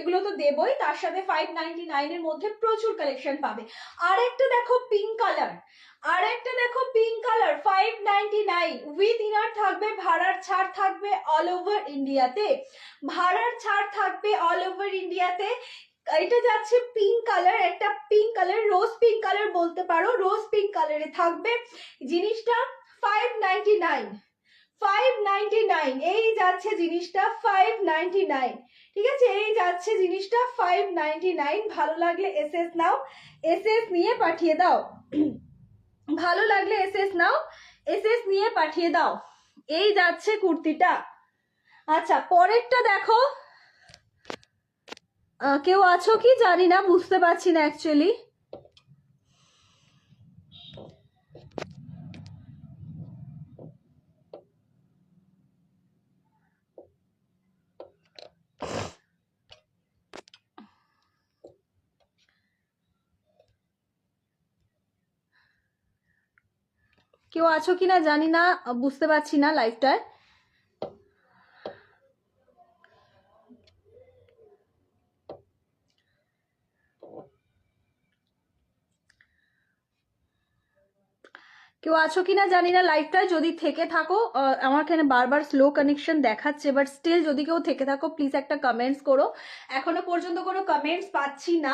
সেগুলো তো দেবই, তার সাথে 599 এর মধ্যে প্রচুর কালেকশন পাবে। আর একটা দেখো পিঙ্ক কালার, আর একটা দেখো পিঙ্ক কালার 599 উইথ ইনার থাকবে, ভাড়ার ছাড় থাকবে অল ওভার ইন্ডিয়াতে, ভাড়ার ছাড় থাকবে অল ওভার ইন্ডিয়াতে। এটা যাচ্ছে পিঙ্ক কালার, একটা পিঙ্ক কালার, রোজ পিঙ্ক কালার বলতে পারো, রোজ পিঙ্ক কালারে থাকবে জিনিসটা 599, 599 এই যাচ্ছে জিনিসটা 599, ঠিক আছে, এই যাচ্ছে জিনিসটা 599। ভালো লাগলে এসএস নাও, এসএস নিয়ে পাঠিয়ে দাও, ভালো লাগলে এসএস নাও, এসএস নিয়ে পাঠিয়ে দাও। এই যাচ্ছে কুর্তিটা। আচ্ছা পরেরটা দেখো, কেউ আছো কি জানি না, বুঝতে পারছি না অ্যাকচুয়ালি। কেউ আছো কিনা জানি না, বুঝতে পারছি না লাইভটায়। কেউ আছো কিনা জানি না লাইভটায়, যদি থেকে থাকো, আমার এখানে বারবার স্লো কানেকশন দেখাচ্ছে, বাট স্টিল যদি কেউ থেকে থাকো প্লিজ একটা কমেন্টস করো। এখনো পর্যন্ত কোনো কমেন্টস পাচ্ছি না,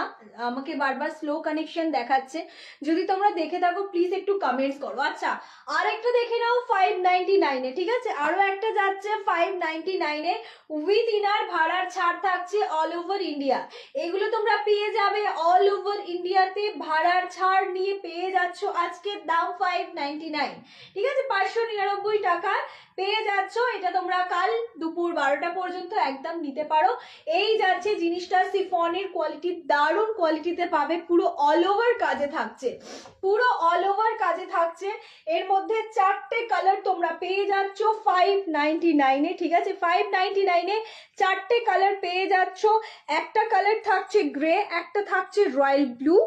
আমাকে বারবার স্লো কানেকশন দেখাচ্ছে, যদি তোমরা দেখে থাকো প্লিজ একটু কমেন্টস করো। আচ্ছা আর একটা দেখে নাও 599 এ, ঠিক আছে, আরো একটা যাচ্ছে 599 এ উইথ ইনার, ভাড়ার ছাড় থাকছে অল ওভার ইন্ডিয়া। এগুলো তোমরা পেয়ে যাবে অল ওভার ইন্ডিয়াতে, ভাড়ার ছাড় নিয়ে পেয়ে যাচ্ছ আজকের দাম 599, ঠিক আছে, 599 টাকা পেয়ে যাচ্ছ। এটা তোমরা কাল দুপুর 12টা পর্যন্ত একদম নিতে পারো। এই যাচ্ছে জিনিসটা, সিফনের কোয়ালিটি দারুণ কোয়ালিটিতে পাবে, পুরো অল ওভার কাজে থাকছে, পুরো অল ওভার কাজে থাকছে। এর মধ্যে 4টে কালার তোমরা পেয়ে যাচ্ছ 599 এ, ঠিক আছে, 599 এ 4টে কালার পেয়ে যাচ্ছ। একটা কালার থাকছে গ্রে, একটা থাকছে রয়্যাল ব্লু,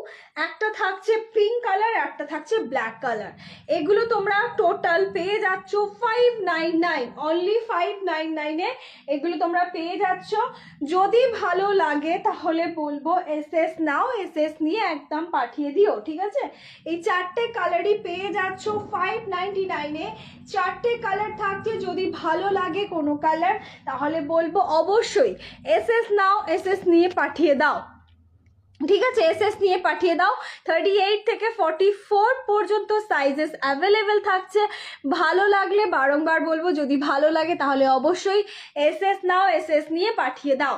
একটা থাকছে পিঙ্ক কালার, একটা থাকছে ব্ল্যাক কালার। এগুলো তোমরা টোটাল পেয়ে যাচ্ছ 599, অনলি 599 এ এগুলো তোমরা পেয়ে যাচ্ছ। যদি ভালো লাগে তাহলে বলবো এসএস নাও, এসএস নিয়ে একদম পাঠিয়ে দিও, ঠিক আছে। এই 4টে কালারই পেয়ে যাচ্ছ 599 এ, 4টে কালার থাকছে। যদি ভালো লাগে কোনো কালার তাহলে বলবো অবশ্যই এসএস নাও, এসএস নিয়ে পাঠিয়ে দাও, ঠিক আছে, এসএস নিয়ে পাঠিয়ে দাও। 38 থেকে 44 পর্যন্ত সাইজেস অ্যাভেলেবেল থাকছে। ভালো লাগলে বারংবার বলবো, যদি ভালো লাগে তাহলে অবশ্যই এসএস নাও, এসএস নিয়ে পাঠিয়ে দাও।